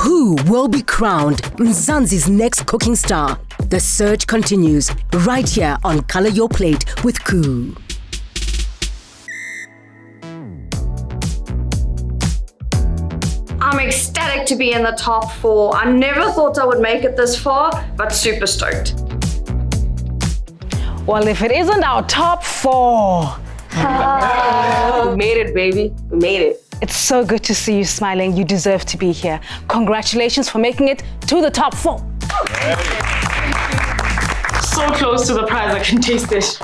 Who will be crowned Mzansi's next cooking star? The search continues right here on Color Your Plate with KOO. I'm ecstatic to be in the top 4. I never thought I would make it this far, but super stoked. Well, if it isn't our top 4. We made it, baby. We made it. It's so good to see you smiling. You deserve to be here. Congratulations for making it to the top 4. So close to the prize, I can taste it.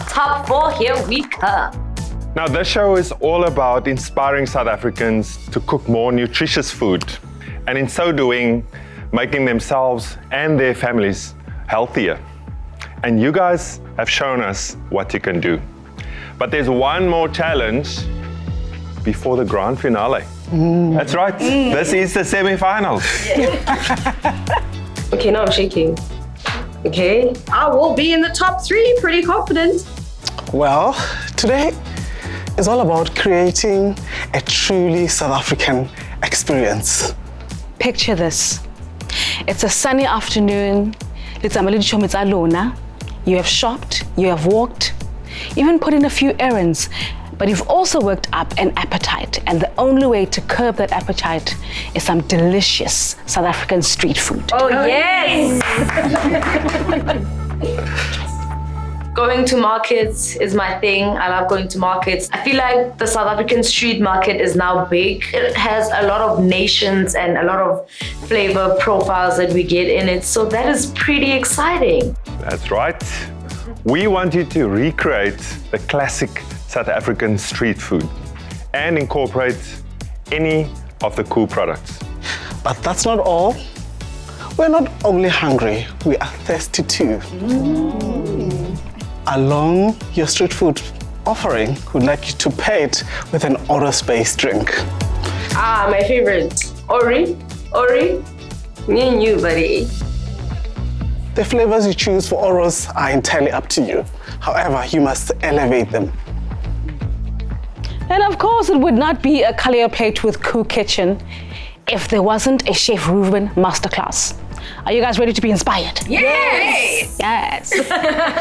Top 4, here we come. Now, this show is all about inspiring South Africans to cook more nutritious food, and in so doing, making themselves and their families healthier. And you guys have shown us what you can do. But there's one more challenge before the grand finale. That's right. This is the semi-finals. Okay, now I'm shaking. Okay. I will be in the top 3, pretty confident. Well, today is all about creating a truly South African experience. Picture this. It's a sunny afternoon. You have shopped, you have walked, even put in a few errands, but you've also worked up an appetite, and the only way to curb that appetite is some delicious South African street food. Oh, yes! Going to markets is my thing. I love going to markets. I feel like the South African street market is now big. It has a lot of nations and a lot of flavor profiles that we get in it. So that is pretty exciting. That's right. We want you to recreate the classic South African street food and incorporate any of the KOO products. But that's not all. We're not only hungry, we are thirsty too. Along your street food offering, we'd like you to pair it with an iOros-based drink. Ah, my favorite. Ori. Me and you, buddy. The flavors you choose for iOros are entirely up to you. However, you must elevate them. And of course, it would not be a Color Your Plate with KOO Kitchen if there wasn't a Chef Ruben masterclass. Are you guys ready to be inspired? Yes! Yes.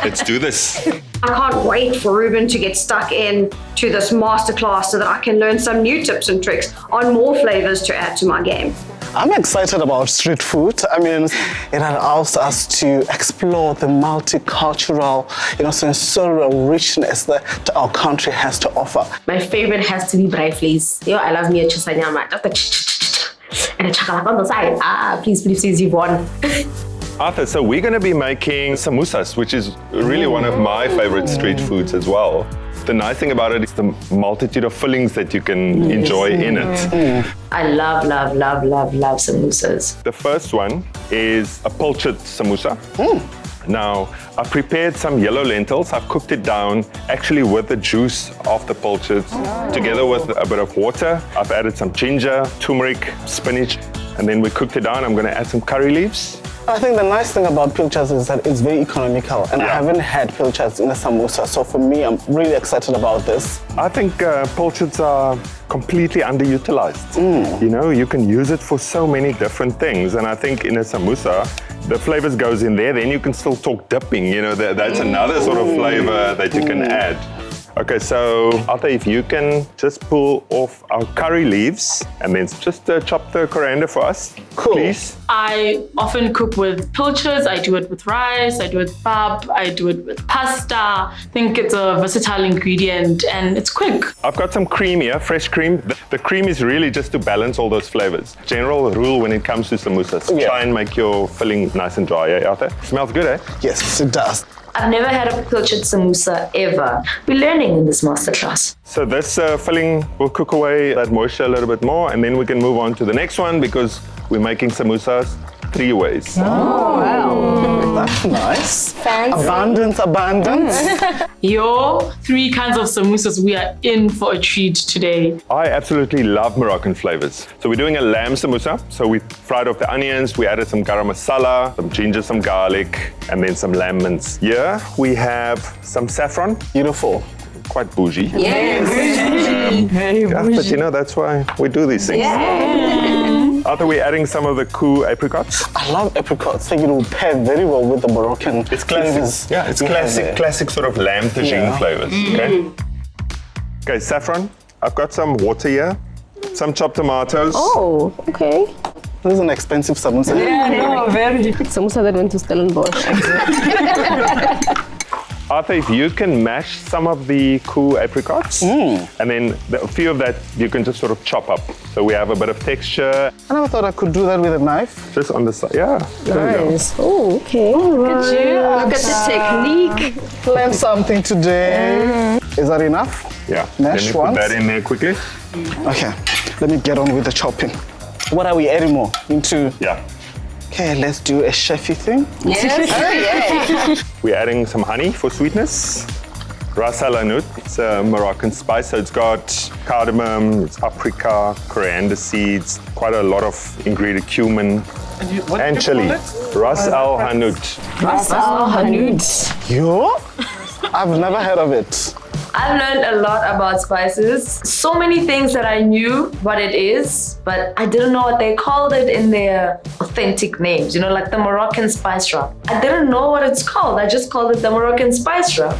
Let's do this. I can't wait for Ruben to get stuck in to this masterclass so that I can learn some new tips and tricks on more flavors to add to my game. I'm excited about street food. I mean, it allows us to explore the multicultural, sensorial richness that our country has to offer. My favorite has to be braai vlees. Yo, I love me a chisanyama. And a chocolate on the side. Ah, please, you've won. Arthur, so we're going to be making samosas, which is really one of my favorite street foods as well. The nice thing about it is the multitude of fillings that you can enjoy in it. I love samosas. The first one is a pilchard samosa. Now, I've prepared some yellow lentils. I've cooked it down actually with the juice of the pilchards, together with a bit of water. I've added some ginger, turmeric, spinach, and then we cooked it down. I'm going to add some curry leaves. I think the nice thing about pilchards is that it's very economical, and I haven't had pilchards in a samosa, so for me, I'm really excited about this. I think pilchards are completely underutilized. You can use it for so many different things, and I think in a samosa, the flavors goes in there, then you can still talk dipping, that's another sort of flavor that you can add. Okay, so Arthur, if you can just pull off our curry leaves and then just chop the coriander for us, please. I often cook with pilchards. I do it with rice, I do it with pap, I do it with pasta. I think it's a versatile ingredient and it's quick. I've got some cream here, fresh cream. The cream is really just to balance all those flavors. General rule when it comes to samosas, try and make your filling nice and dry, eh, Arthur? Smells good, eh? Yes, it does. I've never had a pilchard samosa ever. We're learning in this masterclass. So this filling will cook away that moisture a little bit more, and then we can move on to the next one because we're making samosas 3 ways. Oh, wow. That's nice. Fancy. Abundance. Yo, 3 kinds of samosas. We are in for a treat today. I absolutely love Moroccan flavors. So we're doing a lamb samosa. So we fried off the onions, we added some garam masala, some ginger, some garlic, and then some lamb mince. Here we have some saffron. Beautiful. Quite bougie. Yes. Very Yeah, but that's why we do these things. Yeah. Arthur, we're adding some of the KOO apricots. I love apricots. I think it will pair very well with the Moroccan It's classic. flavors. Yeah, it's classic sort of lamb tagine flavors. Okay. Okay, saffron. I've got some water here, some chopped tomatoes. Oh, okay. This is an expensive samosa. Yeah, no, very. Samosa that went to Stellenbosch. Arthur, if you can mash some of the KOO apricots, and then a few of that you can just sort of chop up. So we have a bit of texture. I never thought I could do that with a knife. Just on the side. Yeah. There you Nice. Oh, okay. Look at the technique. Learn something today. Is that enough? go. Yeah. Mash Then you put once. that in there quickly. Okay, let me get on with the chopping. What are we adding more into? Yeah. Okay, let's do a chefy thing. We're adding some honey for sweetness. Ras el hanout, it's a Moroccan spice, so it's got cardamom, it's paprika, coriander seeds, quite a lot of ingredient, cumin, and chili. Ras el hanout. Yo? I've never heard of it. I've learned a lot about spices. So many things that I knew what it is, but I didn't know what they called it in their authentic names. You know, like the Moroccan spice rub. I didn't know what it's called. I just called it the Moroccan spice rub.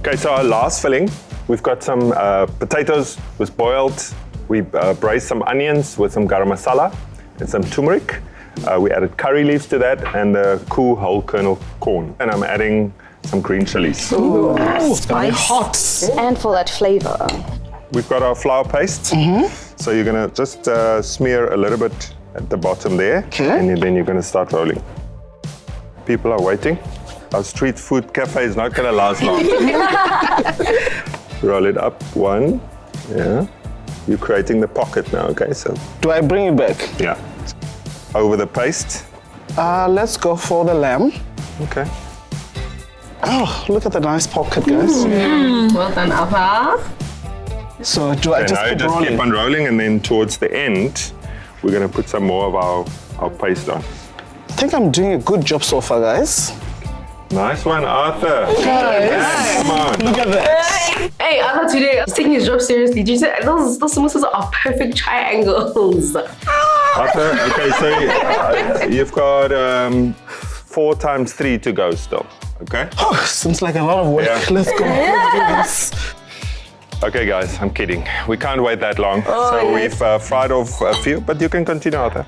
Okay, so our last filling, we've got some potatoes was boiled. We braised some onions with some garam masala and some turmeric. We added curry leaves to that and the KOO whole kernel corn. And I'm adding some green chilies. Ooh, it's gonna be hot. And for that flavor. We've got our flour paste. So you're gonna just smear a little bit at the bottom there. Okay. And then you're gonna start rolling. People are waiting. Our street food cafe is not gonna last long. Roll it up, one, yeah. You're creating the pocket now, okay? So, Do I bring it back? yeah. Over the paste, Let's go for the lamb. okay. Oh, look at the nice pocket, guys. Well done, Abba. So do I And just now you keep just rolling? keep on rolling, and then towards the end, we're gonna put some more of our paste on. I think I'm doing a good job so far, guys. Nice one, Arthur. Yes. Come on. Look at that. Hey, Abba today is taking his job seriously. Did you say those samosas are perfect triangles? Arthur, okay, so you've got 4 times 3 to go still, okay? Oh, seems like a lot of work. Yeah. Let's go. Let's do this. Okay, guys, I'm kidding. We can't wait that long. So we've fried off a few, but you can continue, Arthur.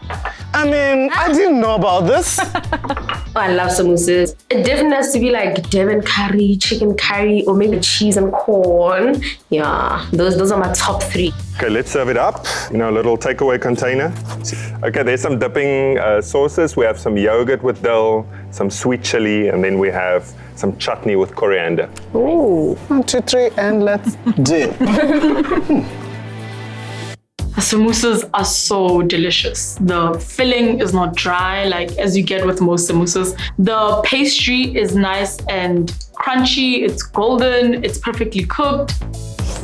I mean, I didn't know about this. I love samosas. It definitely has to be like Devon curry, chicken curry, or maybe cheese and corn. Yeah, those are my top 3. Okay, let's serve it up in a little takeaway container. Okay, there's some dipping sauces. We have some yogurt with dill, some sweet chili, and then we have some chutney with coriander. Ooh. 1, 2, 3, and let's dip. Samosas are so delicious. The filling is not dry like as you get with most samosas. The pastry is nice and crunchy. It's golden. It's perfectly cooked.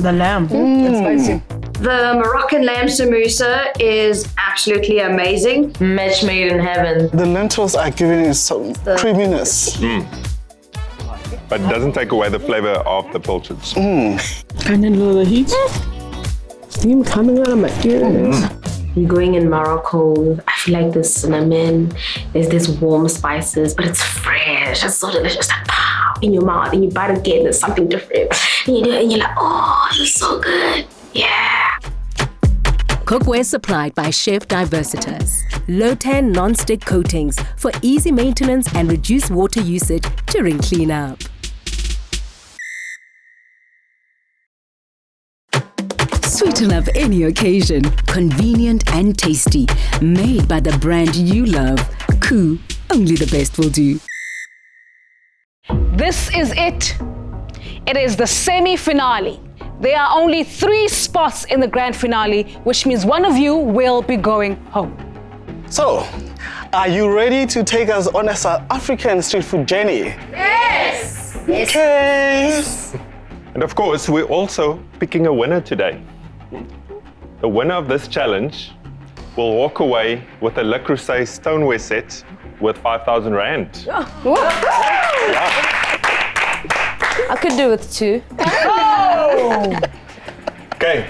The lamb. It's spicy. The Moroccan lamb samosa is absolutely amazing. Match made in heaven. The lentils are giving it some creaminess. But it doesn't take away the flavor of the pilchards. And then the heat. Steam coming out of my ears. You're going in Morocco. I feel like there's cinnamon, there's this warm spices, but it's fresh. It's so delicious. Like, pow, in your mouth, and you bite again, there's something different. And you do it, and you're like, oh, this is so good. Yeah. Cookware supplied by Chef Diversitas. Low-tan non-stick coatings for easy maintenance and reduced water usage during cleanup. Sweeten up any occasion. Convenient and tasty. Made by the brand you love. KOO, only the best will do. This is it. It is the semi-finale. There are only 3 spots in the grand finale, which means one of you will be going home. So, are you ready to take us on a South African street food journey? Yes! Okay. And of course, we're also picking a winner today. The winner of this challenge will walk away with a Le Creuset stoneware set worth 5,000 Rand. I could do it too. Okay,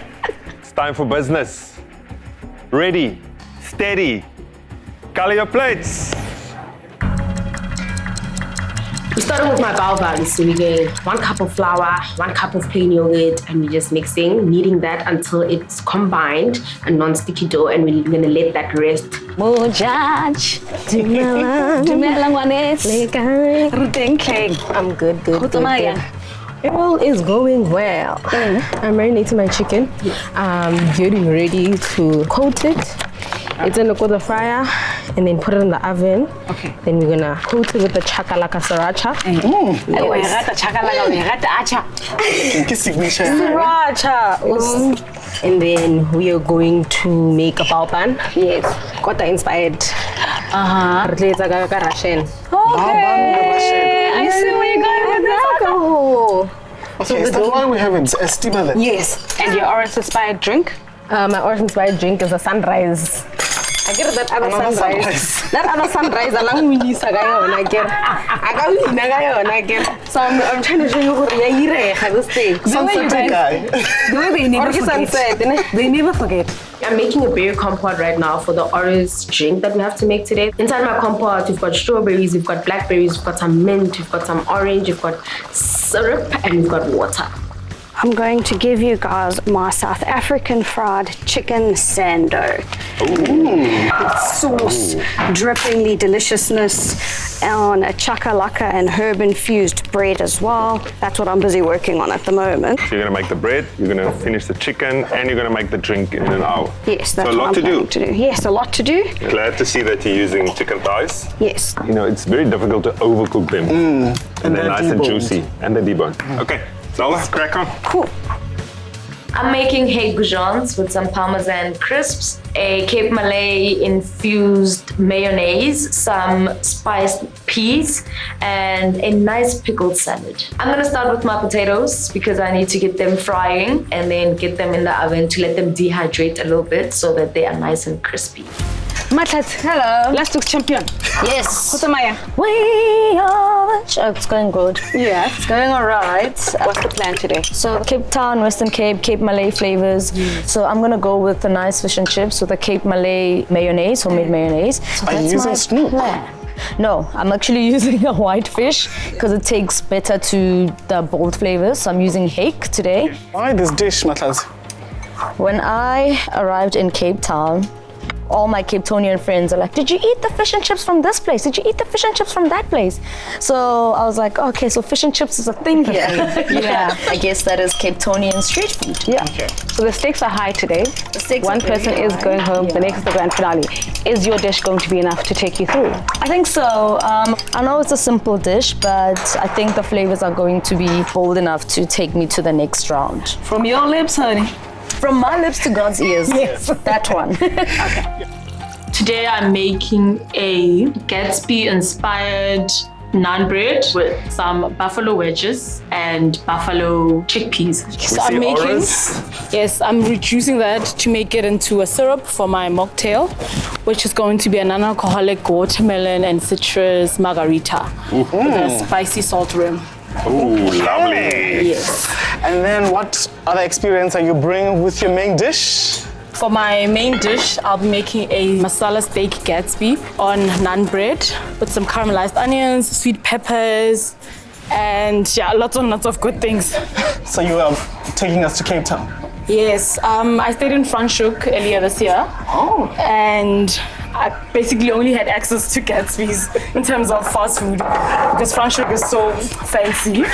it's time for business. Ready, steady. Colour your plates. We started with my bao buns. So we're getting 1 cup of flour, 1 cup of plain yogurt, and we're just mixing, kneading that until it's combined, a non-sticky dough, and we're gonna let that rest. I'm good. It all is going well. I'm marinating my chicken. I'm getting ready to coat it. It's gonna go to the fryer and then put it in the oven. Okay. Then we're gonna coat it with the chakalaka sriracha. Sriracha. And then we are going to make a bao pan. Yes. Kota inspired. Okay, I see where you're going with this. Okay, is that why we have a steamer then? Yes. And your orange inspired drink? My orange inspired drink is a sunrise. I get that other sunrise. That other sunrise, alang winisa gayon. I get. So I'm trying to show you what this thing. Sunset guy. The way they never forget. They never forget. I'm making a berry compote right now for the orange drink that we have to make today. Inside my compote, we've got strawberries, we've got blackberries, we've got some mint, we've got some orange, we've got syrup, and we've got water. I'm going to give you guys my South African fried chicken sando. Sauce, drippingly deliciousness on a chakalaka and herb infused bread as well. That's what I'm busy working on at the moment. So you're gonna make the bread, you're gonna finish the chicken, and you're gonna make the drink in an hour. Yes, that's so a lot what I'm planning to do. Yes, a lot to do. Glad to see that you're using chicken thighs. Yes. You know, it's very difficult to overcook them. And they're nice and juicy. And they're deboned. Okay, so let's crack on. Cool. I'm making hake goujons with some Parmesan crisps, a Cape Malay infused mayonnaise, some spiced peas, and a nice pickled salad. I'm gonna start with my potatoes because I need to get them frying and then get them in the oven to let them dehydrate a little bit so that they are nice and crispy. Matlat. Hello. Last week's champion. Yes. Kutamaya. We are. It's going good. Yeah, it's going all right. What's the plan today? So Cape Town, Western Cape, Cape Malay flavors. So I'm gonna go with the nice fish and chips with a Cape Malay mayonnaise, homemade mayonnaise. So Are you using snook? No, I'm actually using a white fish because it takes better to the bold flavors. So I'm using hake today. Why this dish, Matlas? When I arrived in Cape Town, all my Cape Townian friends are like, did you eat the fish and chips from this place? Did you eat the fish and chips from that place? So I was like, okay, so fish and chips is a thing here. Yeah, I guess that is Cape Townian street food. Yeah. Okay. So the stakes are high today. One person is going home, the next is the grand finale. Is your dish going to be enough to take you through? I think so. I know it's a simple dish, but I think the flavors are going to be bold enough to take me to the next round. From your lips, honey. From my lips to God's ears. Yes. That one. Okay. Today I'm making a Gatsby-inspired naan bread with some buffalo wedges and buffalo chickpeas. So I'm making, I'm reducing that to make it into a syrup for my mocktail, which is going to be a non-alcoholic watermelon and citrus margarita with a spicy salt rim. Oh, lovely. Yes. And then what other experience are you bringing with your main dish? For my main dish, I'll be making a masala steak Gatsby on naan bread with some caramelized onions, sweet peppers, and lots and lots of good things. So you are taking us to Cape Town? Yes, I stayed in Franschhoek earlier this year. Oh. And I basically only had access to Gatsby's in terms of fast food because Franschhoek is so fancy.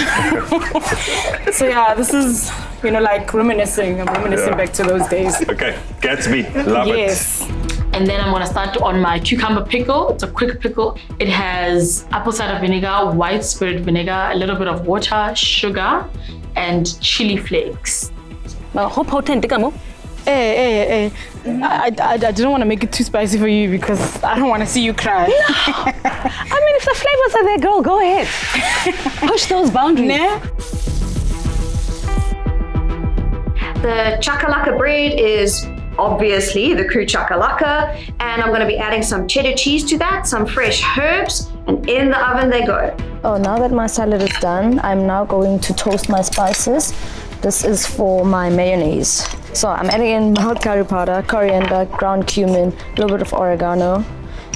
So yeah, this is, like reminiscing. I'm reminiscing back to those days. Okay, Gatsby, love it. Yes. And then I'm gonna start on my cucumber pickle. It's a quick pickle. It has apple cider vinegar, white spirit vinegar, a little bit of water, sugar, and chili flakes. How potent, I didn't want to make it too spicy for you because I don't want to see you cry. No. I mean, if the flavors are there, girl, go ahead. Push those boundaries. Nah. The chakalaka bread is obviously the KOO chakalaka, and I'm going to be adding some cheddar cheese to that, some fresh herbs, and in the oven they go. Oh, now that my salad is done, I'm now going to toast my spices. This is for my mayonnaise. So I'm adding in mild curry powder, coriander, ground cumin, a little bit of oregano,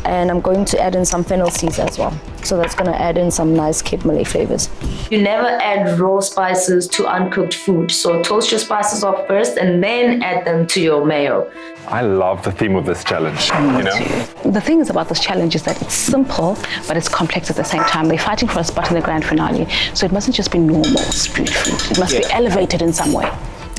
and I'm going to add in some fennel seeds as well. So that's going to add in some nice Cape Malay flavors. You never add raw spices to uncooked food. So toast your spices off first and then add them to your mayo. I love the theme of this challenge, you know? The thing is about this challenge is that it's simple, but it's complex at the same time. They're fighting for a spot in the grand finale. So it mustn't just be normal street food. It must be elevated in some way.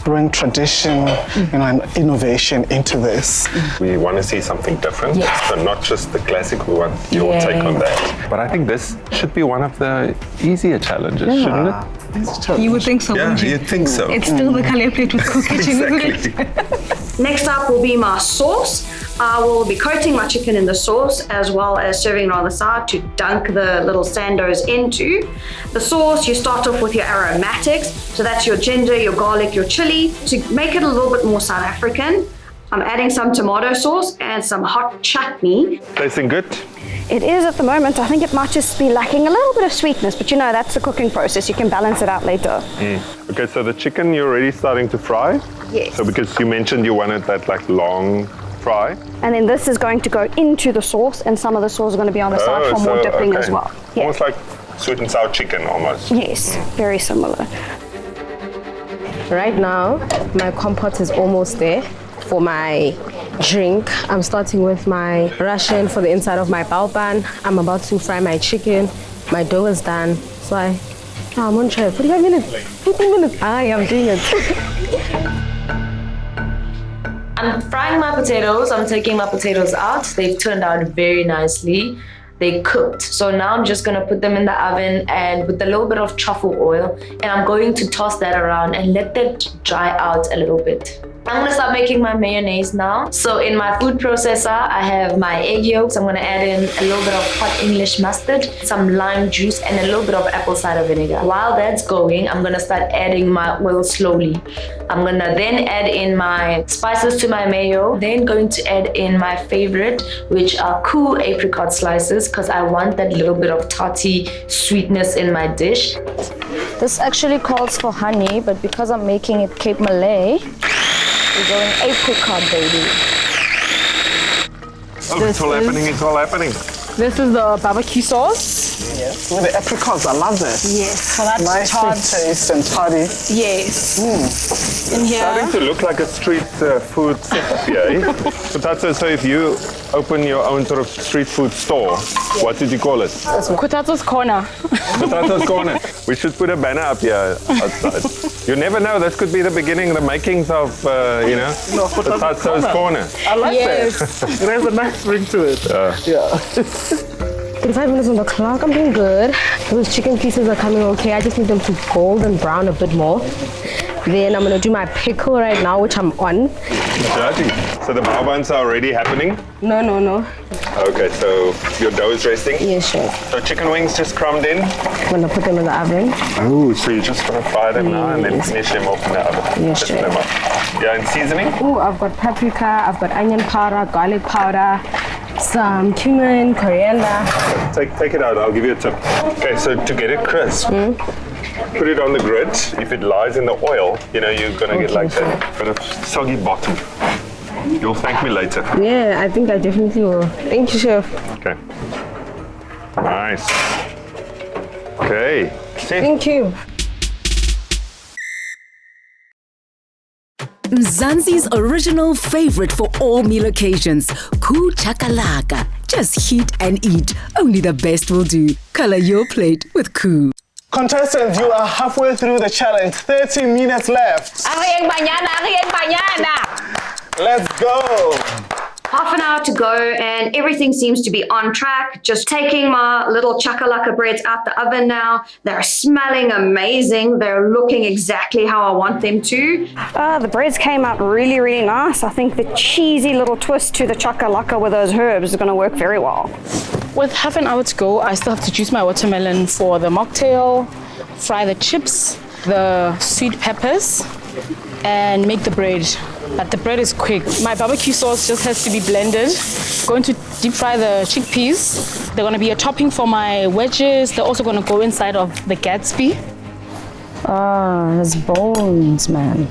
Bring tradition, and innovation into this. We want to see something different, so not just the classic. We want your take on that. But I think this should be one of the easier challenges, shouldn't it? You would think so, Yeah, wouldn't you? you'd think so. It's still the Kalea plate with cooking, isn't it? Next up will be my sauce. I will be coating my chicken in the sauce as well as serving it on the side to dunk the little sandos into. The sauce, you start off with your aromatics. So that's your ginger, your garlic, your chili. To make it a little bit more South African, I'm adding some tomato sauce and some hot chutney. Tasting good? It is at the moment. I think it might just be lacking a little bit of sweetness, but you know, that's the cooking process. You can balance it out later. Okay, so the chicken you're already starting to fry? Yes. So because you mentioned you wanted that like long fry. And then this is going to go into the sauce, and some of the sauce is going to be on the side for more dipping as well. Yeah. Almost like sweet and sour chicken, almost. Yes, very similar. Right now, my compote is almost there. For my drink, I'm starting with my Russian for the inside of my bao pan. I'm about to fry my chicken. My dough is done. So I'm on track. 45 minutes. 15 minutes. I am doing it. I'm frying my potatoes. I'm taking my potatoes out. They've turned out very nicely. They cooked. So now I'm just gonna put them in the oven and with a little bit of truffle oil, and I'm going to toss that around and let that dry out a little bit. I'm gonna start making my mayonnaise now. So in my food processor, I have my egg yolks. I'm gonna add in a little bit of hot English mustard, some lime juice, and a little bit of apple cider vinegar. While that's going, I'm gonna start adding my oil slowly. I'm gonna then add in my spices to my mayo, then going to add in my favorite, which are KOO apricot slices, because I want that little bit of tarty sweetness in my dish. This actually calls for honey, but because I'm making it Cape Malay, we're going apricot, baby. Oh, it's all happening, it's all happening. This is the barbecue sauce. Yes, with the apricots, I love that. Yes, for that nice tart. sweet taste and tarty. Yes. In here. Starting to look like a street food setup here, eh? Potato, so if you open your own sort of street food store, what did you call it? Kutato's Corner. Potato's Corner. We should put a banner up here outside. You never know, this could be the beginning, the makings of, Potato's Corner. I like that. It has a nice ring to it. Yeah. 35 minutes on the clock, I'm doing good. Those chicken pieces are coming okay. I just need them to golden brown a bit more. Then I'm gonna do my pickle right now, which I'm on. Dirty. So the bao buns are already happening? No. Okay, so your dough is resting? Yes, sure. So chicken wings just crumbed in? I'm gonna put them in the oven. Oh, so you're just gonna fry them now and then finish them off in the oven? Yes, sure. Yeah, and seasoning? Oh, I've got paprika, I've got onion powder, garlic powder, some cumin, coriander. Take it out, I'll give you a tip. Okay, so to get it crisp, put it on the grid. If it lies in the oil, you're gonna get like that bit of soggy bottom. You'll thank me later. Yeah, I think I definitely will. Thank you, Chef. Okay. Nice. Okay. Thank you. Mzansi's original favorite for all meal occasions, KOO Chakalaka. Just heat and eat. Only the best will do. Color your plate with KOO. Contestants, you are halfway through the challenge. 30 minutes left. Let's go. Half an hour to go and everything seems to be on track. Just taking my little chakalaka breads out the oven now. They're smelling amazing. They're looking exactly how I want them to. The breads came out really, really nice. I think the cheesy little twist to the chakalaka with those herbs is going to work very well. With half an hour to go, I still have to juice my watermelon for the mocktail, fry the chips, the sweet peppers, and make the bread. But the bread is quick. My barbecue sauce just has to be blended. Going to deep fry the chickpeas. They're going to be a topping for my wedges. They're also going to go inside of the Gatsby. Ah, it has bones, man.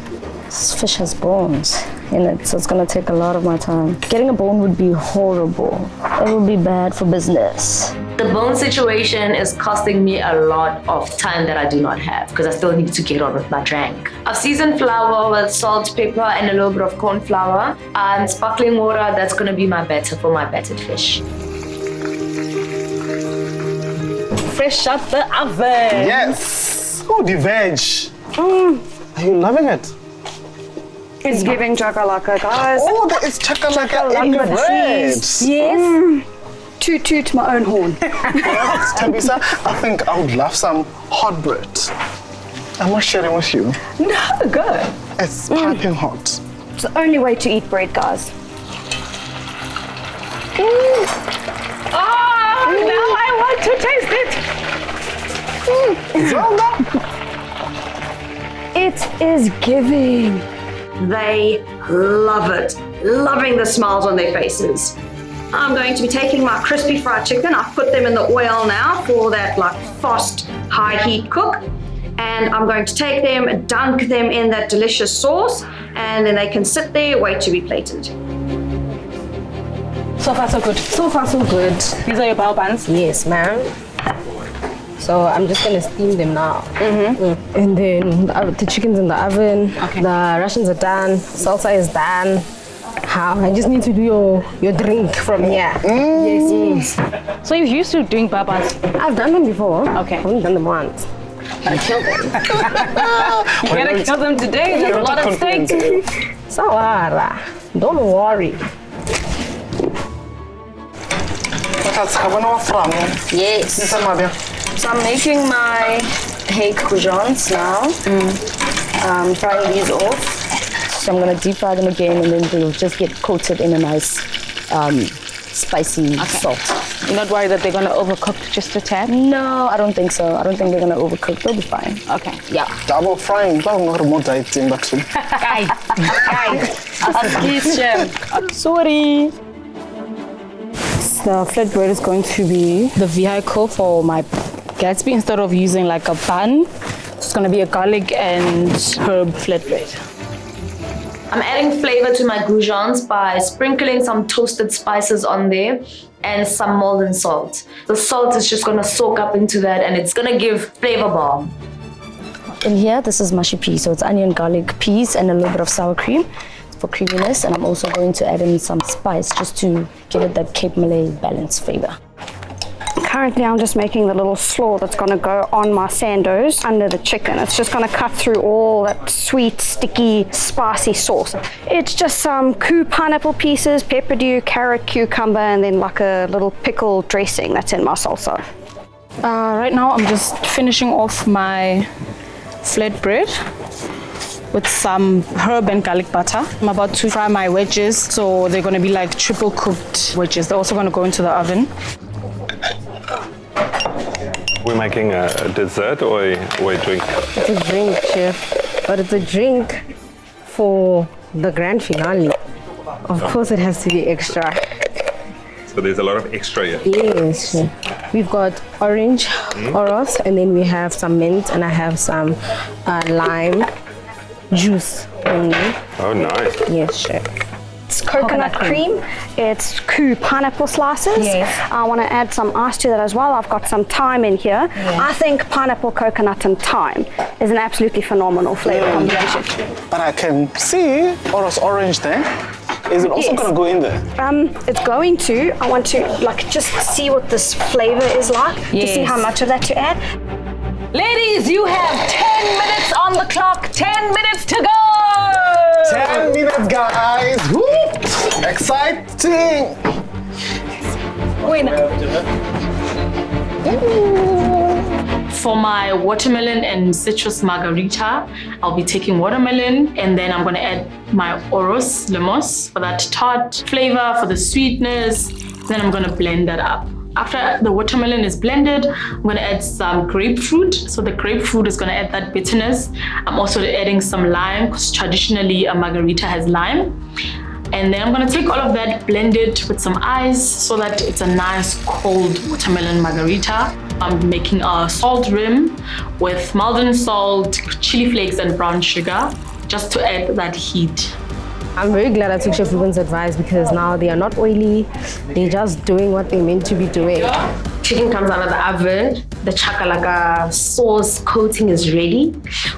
This fish has bones in it, so it's gonna take a lot of my time. Getting a bone would be horrible. It would be bad for business. The bone situation is costing me a lot of time that I do not have because I still need to get on with my drink. I've seasoned flour with salt, pepper, and a little bit of corn flour and sparkling water. That's gonna be my batter for my battered fish. Fresh out the oven. Yes. Oh, the veg. Are you loving it? It's giving chakalaka, guys. Oh, there is chakalaka in the bread. Yes. Toot toot my own horn. Tabisa, I think I would love some hot bread. I'm not sharing with you. No, good. It's piping hot. It's the only way to eat bread, guys. Oh, now I want to taste it. It's all done. It is giving. They love it, loving the smiles on their faces. I'm going to be taking my crispy fried chicken. I've put them in the oil now for that like fast, high heat cook. And I'm going to take them, dunk them in that delicious sauce, and then they can sit there, wait to be plated. So far, so good. So far, so good. These are your bao buns? Yes, ma'am. So I'm just gonna steam them now. And then the chicken's in the oven. Okay. The Russians are done. Salsa is done. How? I just need to do your drink from here. Yes. So you're used to doing bao buns? I've done them before. Okay. I haven't done them once. But I killed them. You gotta kill them today. There's a lot at stake. Sawara. Don't worry. Yes. So I'm making my hake croutons now. I'm frying these off. So I'm gonna deep fry them again, and then they'll just get coated in a nice spicy salt. You're not worried that they're gonna overcook just a tad? No, I don't think so. I don't think they're gonna overcook. They'll be fine. Okay. Yeah. Double frying. Sorry. The flatbread is going to be the vehicle for my Gatsby. Instead of using like a bun, it's gonna be a garlic and herb flatbread. I'm adding flavor to my goujons by sprinkling some toasted spices on there and some molten salt. The salt is just gonna soak up into that and it's gonna give flavor bomb. In here, this is mushy peas. So it's onion, garlic, peas, and a little bit of sour cream for creaminess. And I'm also going to add in some spice just to give it that Cape Malay balanced flavor. Currently, I'm just making the little slaw that's going to go on my sandos under the chicken. It's just going to cut through all that sweet, sticky, spicy sauce. It's just some KOO pineapple pieces, pepperdew, carrot, cucumber, and then like a little pickle dressing that's in my salsa. Right now, I'm just finishing off my flatbread with some herb and garlic butter. I'm about to fry my wedges, so they're going to be like triple cooked wedges. They're also going to go into the oven. We're making a dessert or a drink? It's a drink, chef. But it's a drink for the grand finale. Of course, it has to be extra. So there's a lot of extra here. Yes, chef. We've got orange, iOros, and then we have some mint, and I have some lime juice only. Oh, nice. Yes, chef. It's coconut cream. It's KOO pineapple slices. Yes. I want to add some ice to that as well. I've got some thyme in here. Yes. I think pineapple, coconut, and thyme is an absolutely phenomenal flavor combination. But I can see orange there. Is it also going to go in there? It's going to. I want to like just see what this flavor is like to see how much of that to add. Ladies, you have 10 minutes on the clock. 10 minutes to go. 10 minutes, guys. Woo! Exciting. For my watermelon and citrus margarita, I'll be taking watermelon and then I'm gonna add my iOros limos for that tart flavor, for the sweetness. Then I'm gonna blend that up. After the watermelon is blended, I'm gonna add some grapefruit. So the grapefruit is gonna add that bitterness. I'm also adding some lime because traditionally a margarita has lime. And then I'm gonna take all of that, blend it with some ice so that it's a nice cold watermelon margarita. I'm making a salt rim with Maldon salt, chili flakes, and brown sugar, just to add that heat. I'm very glad I took Chef Ruben's advice because now they are not oily. They're just doing what they're meant to be doing. Chicken comes out of the oven. The chakalaka sauce coating is ready.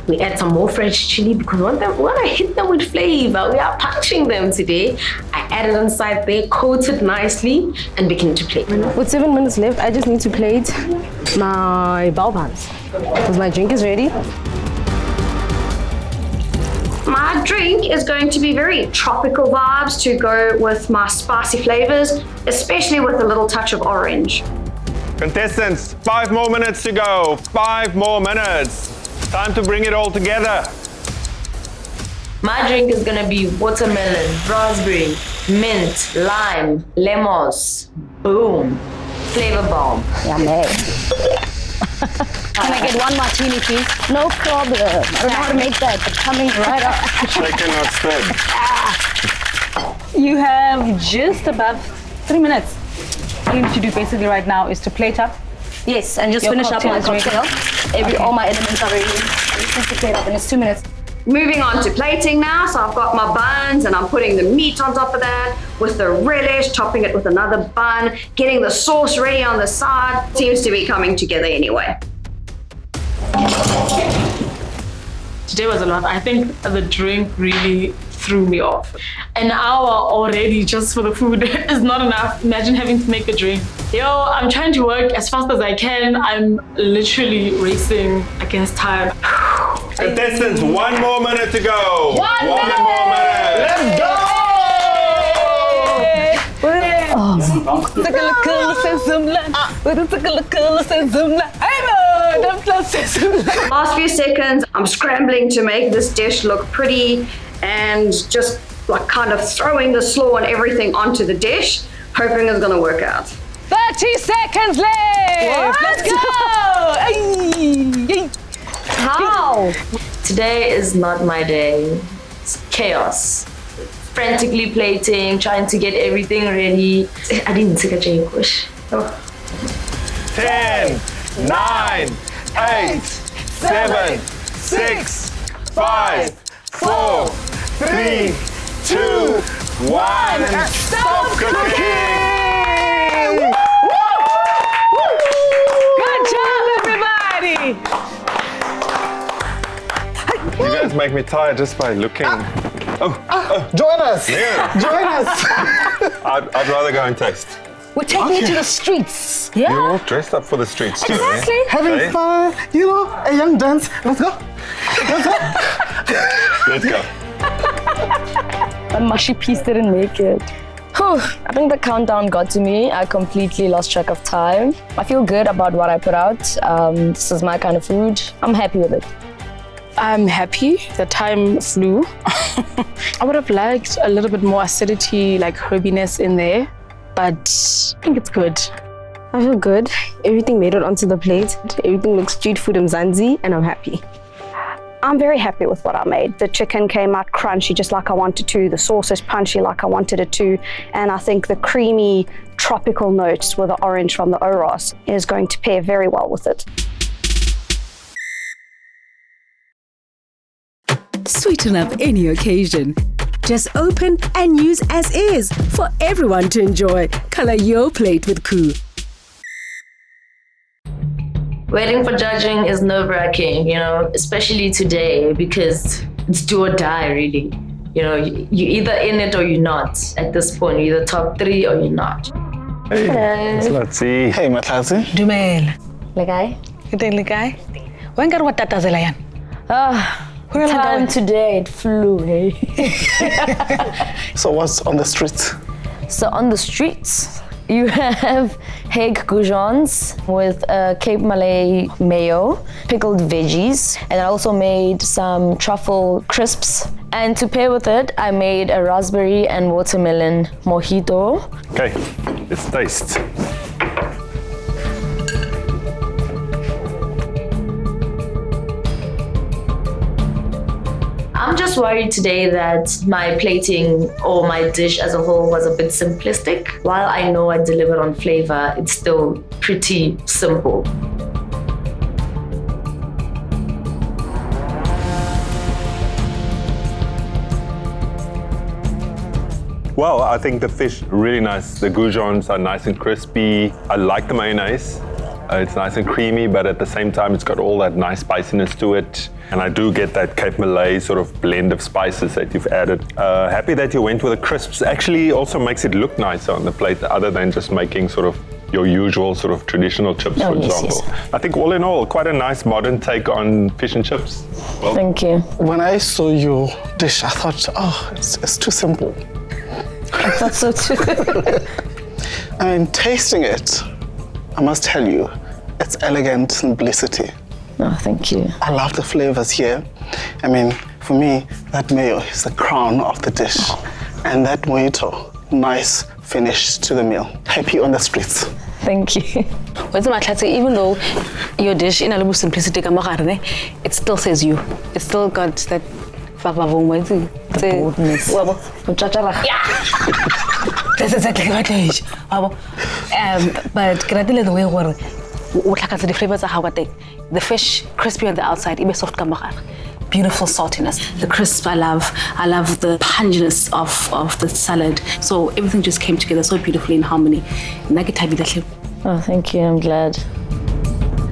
We add some more fresh chili because we want to hit them with flavor. We are punching them today. I add it inside there, coat it nicely, and begin to plate. With 7 minutes left, I just need to plate my bao buns because my drink is ready. My drink is going to be very tropical vibes to go with my spicy flavors, especially with a little touch of orange. Contestants, 5 more minutes to go. 5 more minutes. Time to bring it all together. My drink is gonna be watermelon, raspberry, mint, lime, lemons. Boom. Flavor bomb. Yummy. Can I get one martini, please? No problem. I don't know how to make that, but coming right up. Shaken, not stirred. You have just about 3 minutes. All you need to do basically right now is to plate up. Yes, and just Your finish up my cocktail is ready. cocktail. All my elements are ready. I just need to plate up, and it's 2 minutes. Moving on to plating now. So I've got my buns and I'm putting the meat on top of that with the relish, topping it with another bun, getting the sauce ready on the side. Seems to be coming together anyway. Today was a lot. I think the drink really threw me off. An hour already just for the food is not enough. Imagine having to make a drink. Yo, I'm trying to work as fast as I can. I'm literally racing against time. Contestants, 1 more minute to go. One more minute. Let's go! Last few seconds, I'm scrambling to make this dish look pretty and just like kind of throwing the slaw and everything onto the dish, hoping it's gonna work out. 30 seconds left! What? Let's go! Ay. How? Today is not my day. It's chaos. Frantically plating, trying to get everything ready. I didn't take a drink. 10, 9, 8, 7, 6, 5, 4, 3, 2, 1, and stop cooking! Good job, everybody! You guys make me tired just by looking. Join us! Yeah. Join us! I'd rather go and taste. We're taking you to the streets. Yeah? You're all dressed up for the streets too, Exactly. eh? Having Eh? fun, you know, a young dance. Let's go. Let's go. The mushy piece didn't make it. Whew, I think the countdown got to me. I completely lost track of time. I feel good about what I put out. This is my kind of food. I'm happy with it. I'm happy. The time flew. I would have liked a little bit more acidity, like herbiness in there, but I think it's good. I feel good. Everything made it onto the plate. Everything looks street food Mzansi, and I'm happy. I'm very happy with what I made. The chicken came out crunchy just like I wanted to. The sauce is punchy like I wanted it to. And I think the creamy tropical notes with the orange from the iOros is going to pair very well with it. Sweeten up any occasion. Just open and use as is for everyone to enjoy. Color your plate with KOO. Waiting for judging is nerve-wracking, especially today because it's do or die, really. You're either in it or you're not. At this point, you're either top 3 or you're not. Hey, let's see. Hey, Matlazi. Dumela. Legai? Kita legai. When ka what tata zelayan? Time today, it flew, hey? So what's on the streets? So on the streets, you have Hague goujons with Cape Malay mayo, pickled veggies, and I also made some truffle crisps. And to pair with it, I made a raspberry and watermelon mojito. Okay, let's taste. I'm just worried today that my plating or my dish as a whole was a bit simplistic. While I know I delivered on flavor, it's still pretty simple. Well, I think the fish really nice. The goujons are nice and crispy. I like the mayonnaise. It's nice and creamy, but at the same time, it's got all that nice spiciness to it. And I do get that Cape Malay sort of blend of spices that you've added. Happy that you went with the crisps. Actually also makes it look nicer on the plate, other than just making sort of your usual sort of traditional chips, for example. Yes. I think all in all, quite a nice modern take on fish and chips. Well, thank you. When I saw your dish, I thought, oh, it's too simple. I thought so too. I mean, tasting it, I must tell you, it's elegant simplicity. Oh, thank you. I love the flavors here. I mean, for me, that mayo is the crown of the dish. And that mojito, nice finish to the meal. Happy on the streets. Thank you. Even though your dish in a little simplicity, it still says you. It still got that boldness. That's exactly what it is. But the way the flavors are how the fish crispy on the outside, it soft beautiful saltiness. The crisp I love the punginess of the salad. So everything just came together so beautifully in harmony. Oh, thank you. I'm glad.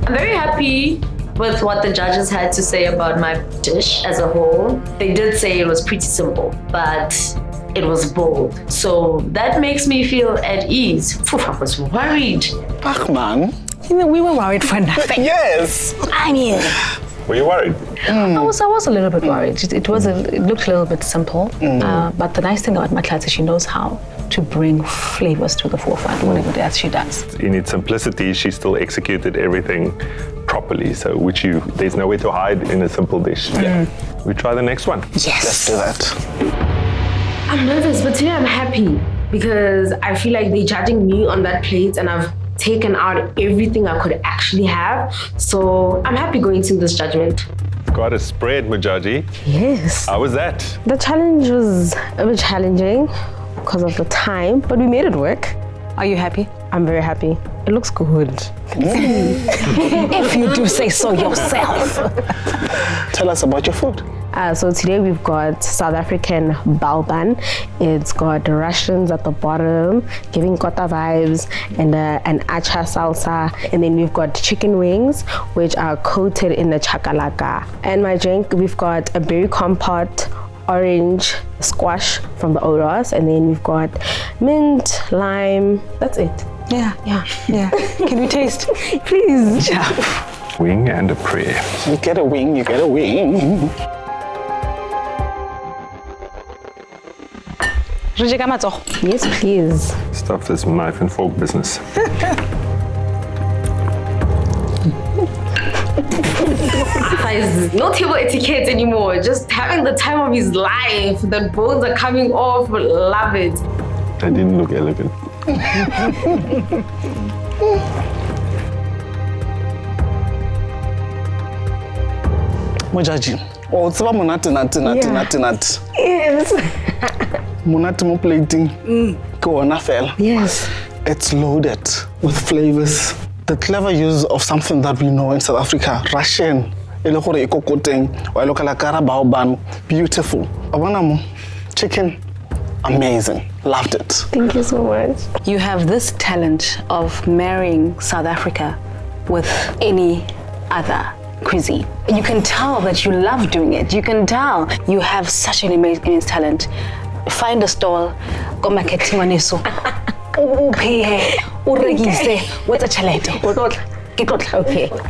I'm very happy with what the judges had to say about my dish as a whole. They did say it was pretty simple, but it was bold. So that makes me feel at ease. I was worried. Ach, man. We were worried for nothing. Yes. I mean, were you worried? I was a little bit worried. It looked a little bit simple, but the nice thing about my class is she knows how to bring flavors to the forefront, whatever it is she does. In its simplicity, she still executed everything properly, so there's nowhere to hide in a simple dish. Yeah. We try the next one. Yes. Let's do that. I'm nervous, but today I'm happy because I feel like they're judging me on that plate and I've taken out everything I could actually have. So I'm happy going to this judgment. Quite a spread, Mujaji. Yes. How was that? The challenge was a bit challenging because of the time, but we made it work. Are you happy? I'm very happy. It looks good. If you do say so yourself. Tell us about your food. So today we've got South African balban. It's got Russians at the bottom, giving kota vibes, and an acha salsa. And then we've got chicken wings, which are coated in the chakalaka. And my drink, we've got a berry compote, orange squash from the iOros, and then we've got mint, lime. That's it. Yeah. Can we taste? Please. Yeah. Wing and a prayer. You get a wing, you get a wing. Yes, please. Stop this knife and fork business. Guys, no table etiquette anymore. Just having the time of his life. The bones are coming off. Love it. I didn't look elegant. Mujaji, oh, it's about nati. Yes. Monate mo plating. Go on, fell. Yes. It's loaded with flavors. The clever use of something that we know in South Africa, Russian. Beautiful. Awanamo, chicken, amazing. Loved it. Thank you so much. You have this talent of marrying South Africa with any other cuisine. You can tell that you love doing it. You can tell you have such an immense talent. Find a stall, go marketing on eso. Okay.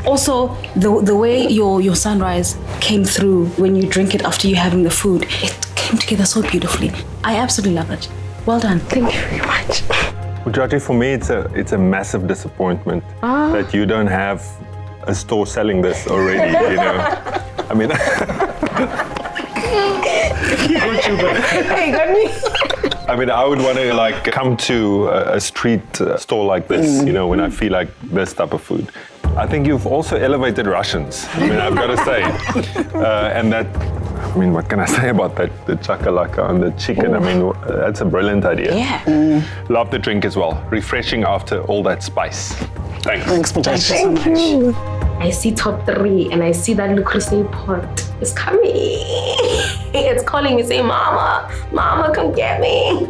Also, the way your sunrise came through when you drink it after you having the food, it came together so beautifully. I absolutely love it. Well done. Thank you very much. Mujaji, for me, it's a massive disappointment that you don't have a store selling this already. You know, I mean. Hey, got me. I mean, I would want to come to a street store like this, you know, when I feel like this type of food. I think you've also elevated Russians. I mean, I've got to say. And that, I mean, what can I say about that? The chakalaka and the chicken. I mean, that's a brilliant idea. Yeah. Love the drink as well. Refreshing after all that spice. Thanks. Thanks, Mujaji. Thank you. I see top 3 and I see that lucrative pot. It's coming. It's calling me, saying, Mama, Mama, come get me.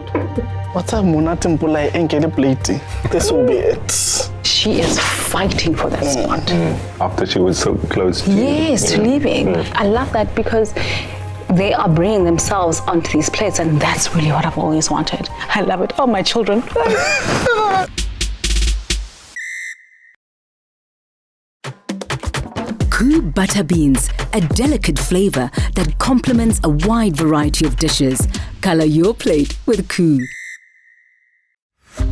What's up, Munati Mpulai and get a plate? This will be it. She is fighting for that spot. After she was so close to to leaving. I love that because they are bringing themselves onto these plates, and that's really what I've always wanted. I love it. Oh, my children. KOO butter beans, a delicate flavor that complements a wide variety of dishes. Color your plate with KOO.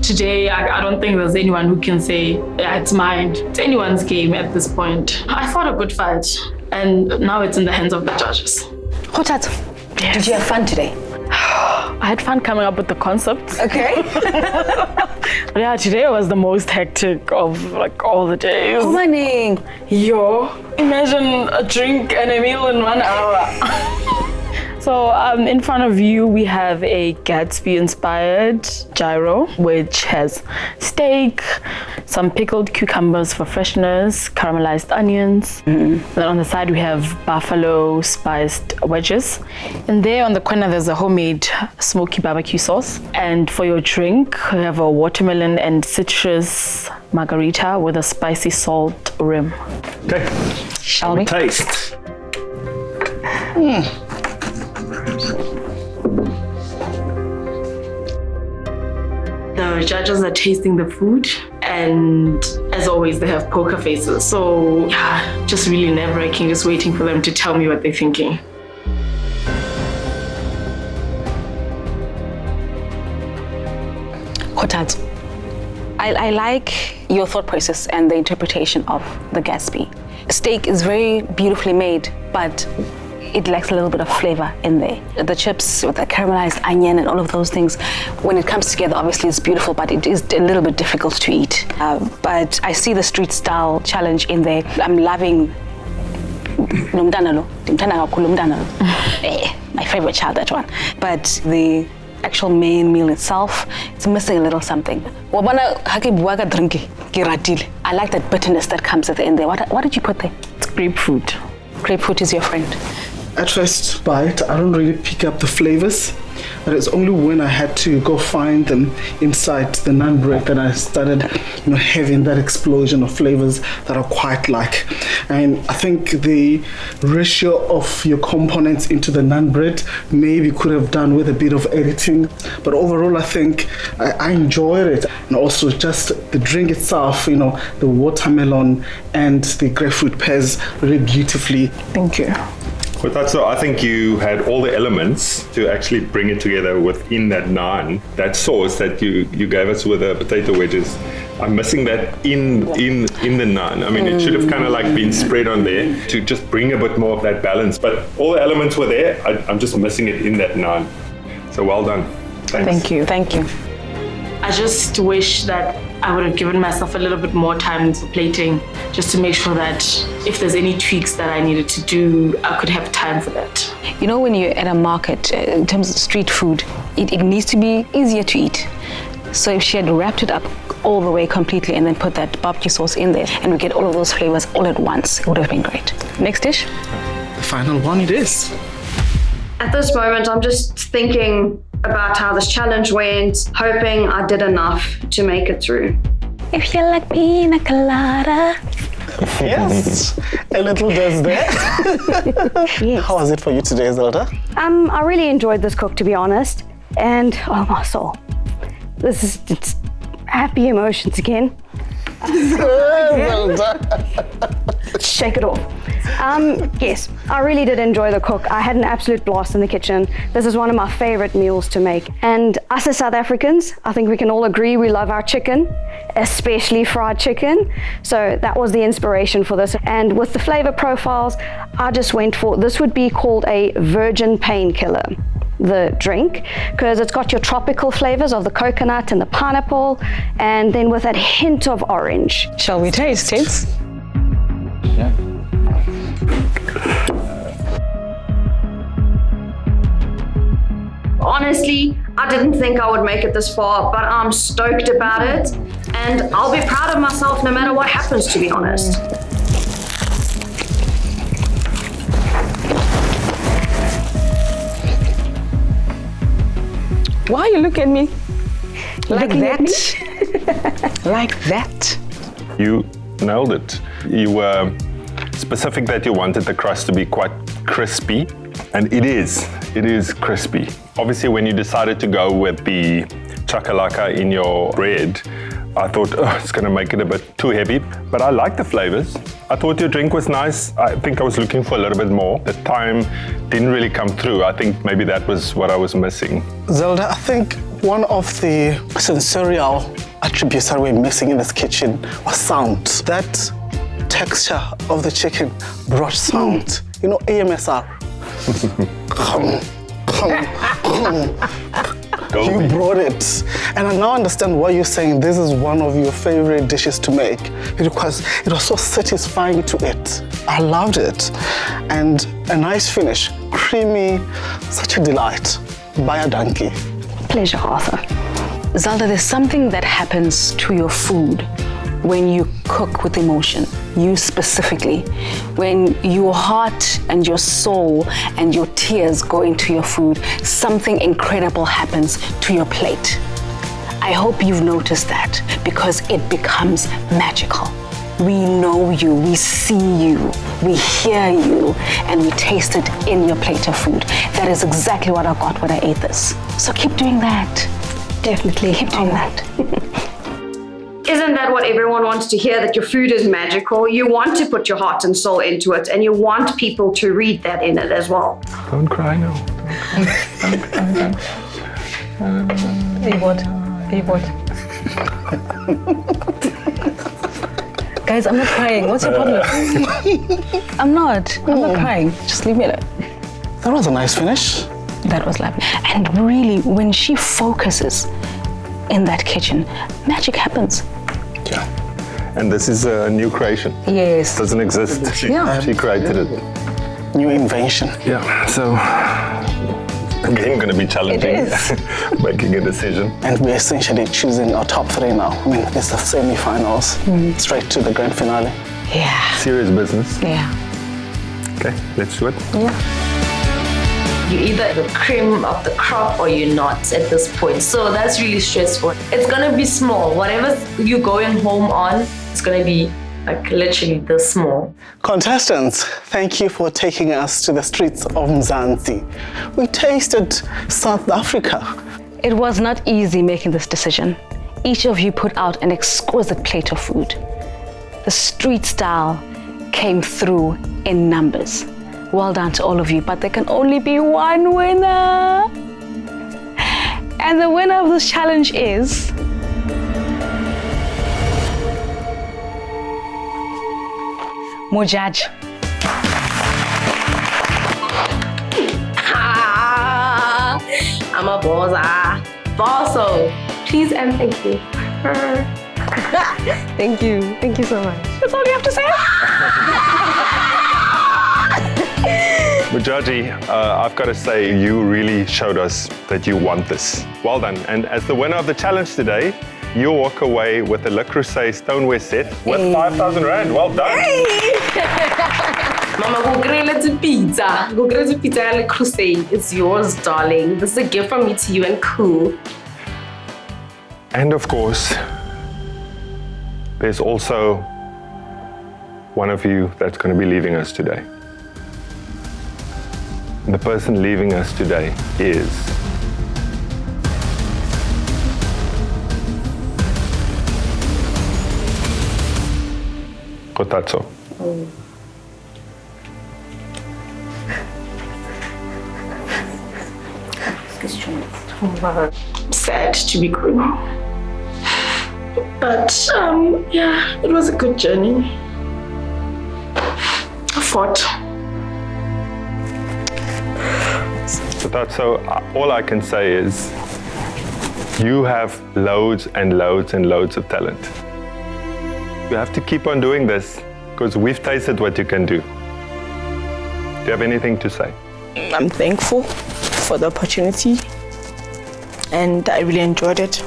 Today, I don't think there's anyone who can say, yeah, it's mine. It's anyone's game at this point. I fought a good fight, and now it's in the hands of the judges. Hotat, did you have fun today? I had fun coming up with the concepts. Okay. Yeah, today was the most hectic of like all the days. Oh, my name. Yo, imagine a drink and a meal in 1 hour. So in front of you, we have a Gatsby-inspired gyro, which has steak, some pickled cucumbers for freshness, caramelized onions. Then on the side, we have buffalo spiced wedges. And there on the corner, there's a homemade smoky barbecue sauce. And for your drink, we have a watermelon and citrus margarita with a spicy salt rim. Okay. Shall we? Taste. The judges are tasting the food, and as always, they have poker faces. So yeah, just really nerve-wracking, just waiting for them to tell me what they're thinking. Hotat, I like your thought process and the interpretation of the Gatsby. Steak is very beautifully made, but it lacks a little bit of flavor in there. The chips with the caramelized onion and all of those things, when it comes together, obviously it's beautiful, but it is a little bit difficult to eat. But I see the street style challenge in there. I'm loving my favorite child, that one. But the actual main meal itself, it's missing a little something. I like that bitterness that comes at the end there. What did you put there? It's grapefruit. Grapefruit is your friend. At first bite, I don't really pick up the flavors, but it's only when I had to go find them inside the naan bread that I started, having that explosion of flavors that I quite like. And I think the ratio of your components into the naan bread maybe could have done with a bit of editing, but overall I think I enjoyed it. And also just the drink itself, the watermelon and the grapefruit pairs really beautifully. Thank you. But that's so. I think you had all the elements to actually bring it together within that naan. That sauce that you gave us with the potato wedges, I'm missing that in the naan. I mean, it should have kind of like been spread on there to just bring a bit more of that balance. But all the elements were there. I'm just missing it in that naan. So well done. Thanks. Thank you. Thank you. I just wish that I would have given myself a little bit more time for plating, just to make sure that if there's any tweaks that I needed to do, I could have time for that. When you're at a market, in terms of street food, it needs to be easier to eat. So if she had wrapped it up all the way completely and then put that barbecue sauce in there and we get all of those flavors all at once, it would have been great. Next dish? The final one it is. At this moment, I'm just thinking about how this challenge went, hoping I did enough to make it through. If you like pina colada. Yes, a little does that. Yes. How was it for you today, Zelda? I really enjoyed this cook, to be honest. And oh my soul, it's happy emotions again. Shake it off. Yes, I really did enjoy the cook. I had an absolute blast in the kitchen. This is one of my favorite meals to make. And us as South Africans, I think we can all agree we love our chicken, especially fried chicken. So that was the inspiration for this. And with the flavor profiles, I just went for, this would be called a virgin painkiller, the drink, because it's got your tropical flavors of the coconut and the pineapple, and then with that hint of orange. Shall we taste it? Yeah. Honestly, I didn't think I would make it this far, but I'm stoked about it, and I'll be proud of myself no matter what happens, to be honest. Why you look at me? Like that? Like that? You nailed it. You were specific that you wanted the crust to be quite crispy, and it is crispy. Obviously, when you decided to go with the chakalaka in your bread, I thought, oh, it's gonna make it a bit too heavy, but I like the flavors. I thought your drink was nice. I think I was looking for a little bit more. The thyme didn't really come through. I think maybe that was what I was missing. Zelda, I think one of the sensorial attributes that we're missing in this kitchen was sound. That texture of the chicken brought sound. You know, AMSR. You brought it. And I now understand why you're saying this is one of your favorite dishes to make. Because it was so satisfying to eat. I loved it. And a nice finish, creamy, such a delight. By a donkey. Pleasure, Arthur. Zelda, there's something that happens to your food when you cook with emotion, you specifically. When your heart and your soul and your tears go into your food, something incredible happens to your plate. I hope you've noticed that, because it becomes magical. We know you, we see you, we hear you, and we taste it in your plate of food. That is exactly what I got when I ate this. So keep doing that. Definitely. Keep doing that. Isn't that what everyone wants to hear, that your food is magical? You want to put your heart and soul into it, and you want people to read that in it as well. Don't cry now. Hey, what? Guys, I'm not crying. What's your problem? I'm not crying. Just leave me alone. That was a nice finish. That was lovely. And really, when she focuses in that kitchen, magic happens. Yeah. And this is a new creation. Yes. Doesn't exist. She created it. New invention. Yeah. So again, going to be challenging making a decision. And we're essentially choosing our top three now. I mean, it's the semi-finals, straight to the grand finale. Yeah. Serious business. Yeah. Okay, let's do it. Yeah. You're either the cream of the crop or you're not at this point. So that's really stressful. It's gonna be small. Whatever you're going home on, it's gonna be like literally this small. Contestants, thank you for taking us to the streets of Mzansi. We tasted South Africa. It was not easy making this decision. Each of you put out an exquisite plate of food. The street style came through in numbers. Well done to all of you, but there can only be one winner. And the winner of this challenge is... Mujaj. I'm a bossa. Bosso. Please and thank you. Thank you. Thank you so much. That's all you have to say? Mujaji, I've got to say, you really showed us that you want this. Well done. And as the winner of the challenge today, you walk away with a Le Creuset stoneware set with 5,000 Rand. Well done. Mama, go grill it pizza. Go grill it pizza Le Creuset. It's yours, darling. This is a gift from me to you and KOO. And of course, there's also one of you that's going to be leaving us today. And the person leaving us today is... Kotatso. Sad to be going. But yeah, it was a good journey. I fought. So all I can say is you have loads and loads and loads of talent. You have to keep on doing this because we've tasted what you can do. Do you have anything to say? I'm thankful for the opportunity and I really enjoyed it.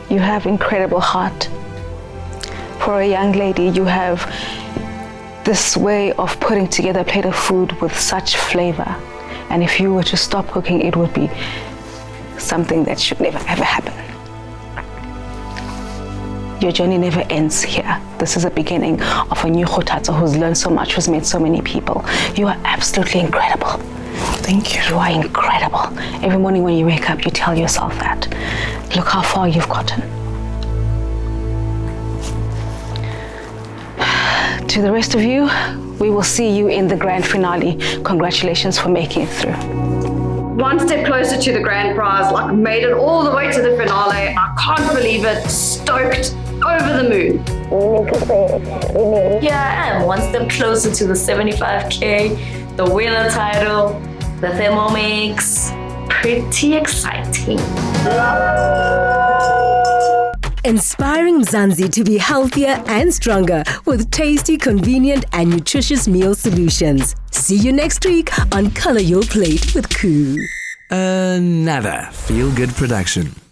You have incredible heart. For a young lady, you have this way of putting together a plate of food with such flavor. And if you were to stop cooking, it would be something that should never ever happen. Your journey never ends here. This is the beginning of a new Khotatsa who's learned so much, who's met so many people. You are absolutely incredible. Thank you. You are incredible. Every morning when you wake up, you tell yourself that. Look how far you've gotten. To the rest of you, we will see you in the grand finale. Congratulations for making it through. One step closer to the grand prize, like made it all the way to the finale. I can't believe it. Stoked, over the moon. Yeah, I am one step closer to the 75K, the winner title, the Thermomix. Pretty exciting. Inspiring Mzansi to be healthier and stronger with tasty, convenient and nutritious meal solutions. See you next week on Color Your Plate with KOO. Another feel-good production.